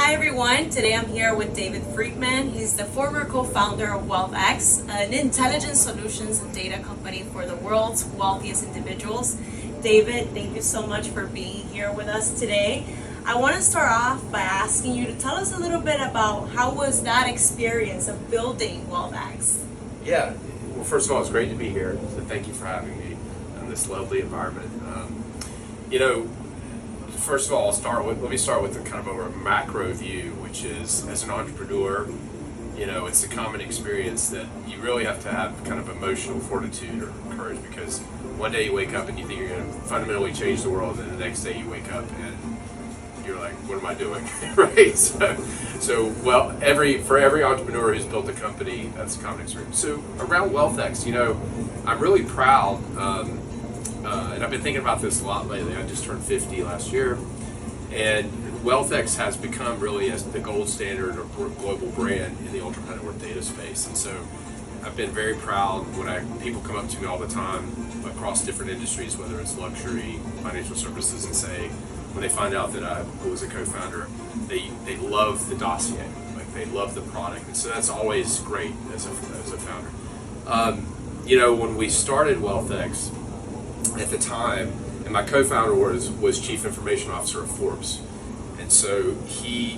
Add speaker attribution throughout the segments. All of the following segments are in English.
Speaker 1: Hi everyone, today I'm here with David Friedman. He's the former co-founder of WealthX, an intelligence solutions and data company for the world's wealthiest individuals. David, thank you so much for being here with us today. I want to start off by asking you to tell us a little bit about how was that experience of building WealthX?
Speaker 2: Yeah, well, first of all, it's great to be here, so thank you for having me in this lovely environment. First of all, let me start with a kind of a macro view, which is, as an entrepreneur, it's a common experience that you really have to have kind of emotional fortitude or courage, because one day you wake up and you think you're going to fundamentally change the world, and the next day you wake up and you're like, what am I doing? Right? For every entrepreneur who's built a company, that's a common experience. So around WealthX, I'm really proud, and I've been thinking about this a lot lately. I just turned 50 last year, and WealthX has become really as the gold standard or global brand in the ultra high net worth data space. And so I've been very proud when people come up to me all the time across different industries, whether it's luxury, financial services, and say, when they find out that I was a co-founder, they love the dossier, like they love the product, and so that's always great as a founder. When we started WealthX at the time, and my co-founder was Chief Information Officer of Forbes, and so the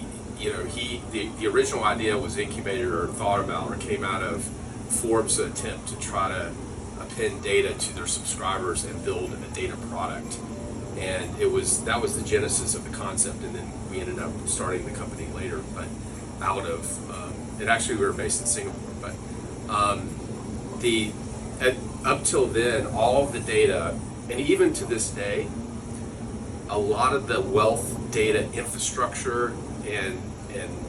Speaker 2: original idea was incubated or thought about or came out of Forbes' attempt to try to append data to their subscribers and build a data product. And that was the genesis of the concept, and then we ended up starting the company later. But and actually we were based in Singapore. But up till then, all of the data, and even to this day, a lot of the wealth data infrastructure and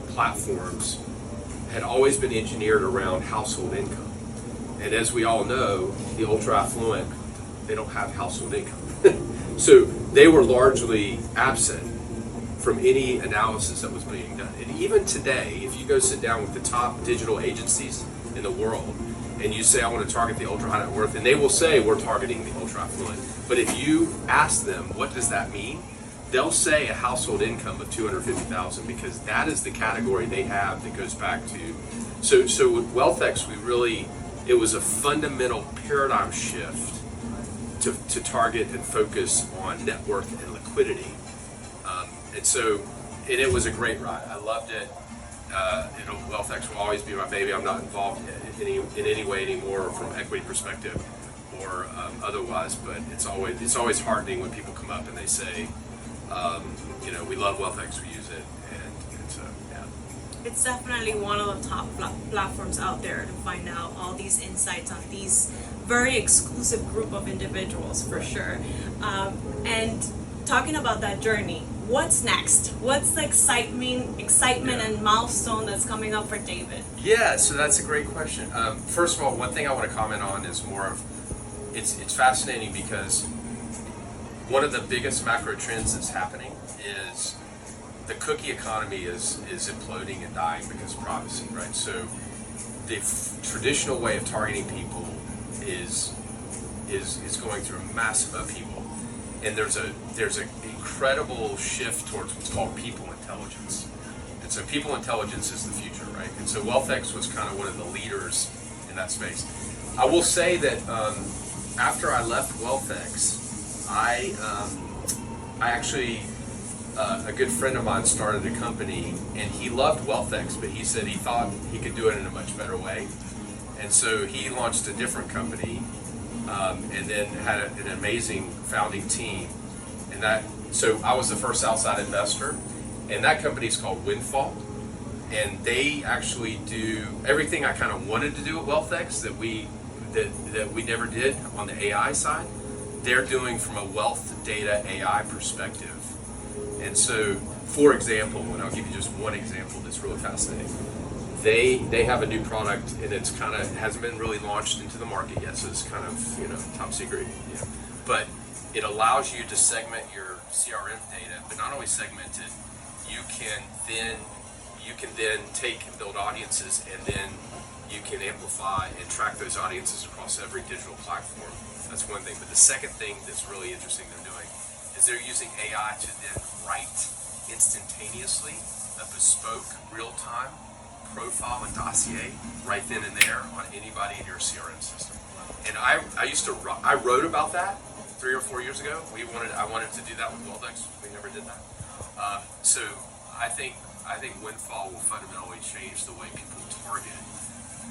Speaker 2: platforms had always been engineered around household income. And as we all know, the ultra affluent, they don't have household income. So they were largely absent from any analysis that was being done. And even today, if you go sit down with the top digital agencies in the world and you say, I want to target the ultra high net worth, and they will say, we're targeting the ultra affluent. But if you ask them, what does that mean? They'll say a household income of $250,000, because that is the category they have that goes back to. So with WealthX, it was a fundamental paradigm shift to target and focus on net worth and liquidity, and it was a great ride. I loved it. WealthX will always be my baby. I'm not involved in any way anymore from an equity perspective or otherwise, but it's always heartening when people come up and they say, we love WealthX, we use it, and so yeah.
Speaker 1: It's definitely one of the top platforms out there to find out all these insights on these very exclusive group of individuals, for sure. And talking about that journey, what's next? What's the excitement and milestone that's coming up for David?
Speaker 2: Yeah, so that's a great question. First of all, one thing I want to comment on is it's fascinating, because one of the biggest macro trends that's happening is the cookie economy is imploding and dying because of privacy, right? So the traditional way of targeting people is going through a massive upheaval, and there's an incredible shift towards what's called people intelligence. And so people intelligence is the future, right? And so WealthX was kind of one of the leaders in that space. I will say that after I left WealthX, I actually a good friend of mine started a company, and he loved WealthX, but he said he thought he could do it in a much better way. And so he launched a different company, and then had an amazing founding team. So I was the first outside investor, and that company is called Windfall. And they actually do everything I kind of wanted to do at WealthX that we never did on the AI side. They're doing from a wealth data AI perspective. And so, for example, and I'll give you just one example that's really fascinating. They have a new product, and it's hasn't been really launched into the market yet, so it's kind of top secret. Yeah. But it allows you to segment your CRM data, but not only segment it, you can then take and build audiences, and then you can amplify and track those audiences across every digital platform. That's one thing. But the second thing that's really interesting they're doing is they're using AI to then write instantaneously a bespoke, real-time profile and dossier right then and there on anybody in your CRM system. And I wrote about that 3 or 4 years ago. I wanted to do that with Wealth-X. We never did that. So I think Windfall will fundamentally change the way people target,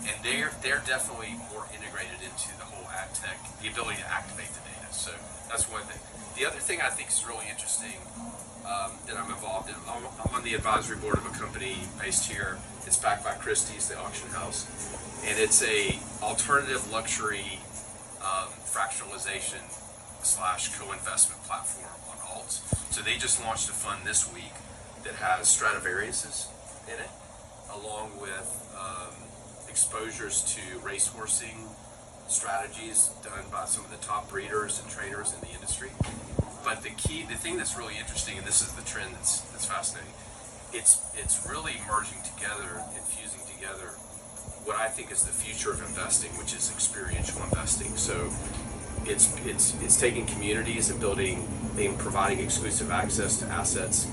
Speaker 2: and they're definitely more integrated into the whole ad tech, the ability to activate the data. So that's one thing. The other thing I think is really interesting that I'm involved in. I'm on the advisory board of a company based here. It's backed by Christie's, the auction house, and it's a alternative luxury fractionalization / co-investment platform on alts. So they just launched a fund this week that has Stradivariuses in it, along with exposures to racehorsing strategies done by some of the top breeders and trainers in the industry. But the thing that's really interesting, and this is the trend that's fascinating, it's really merging together, infusing together what I think is the future of investing, which is experiential investing. So it's taking communities and providing exclusive access to assets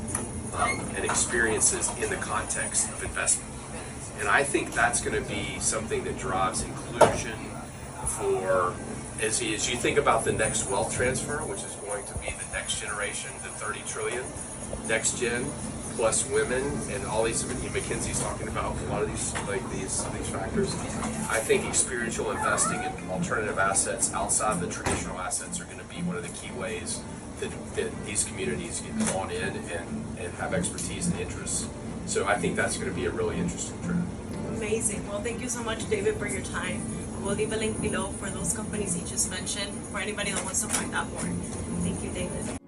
Speaker 2: and experiences in the context of investment. And I think that's going to be something that drives inclusion for, as you think about the next wealth transfer, which is going to be the next generation, the 30 trillion, next gen, plus women, and all these, McKinsey's talking about a lot of these factors. I think experiential investing in alternative assets outside the traditional assets are going to be one of the key ways that these communities get drawn in and have expertise and interests. So I think that's going to be a really interesting trend.
Speaker 1: Amazing. Well, thank you so much, David, for your time. We'll leave a link below for those companies he just mentioned for anybody that wants to find out more. Thank you, David.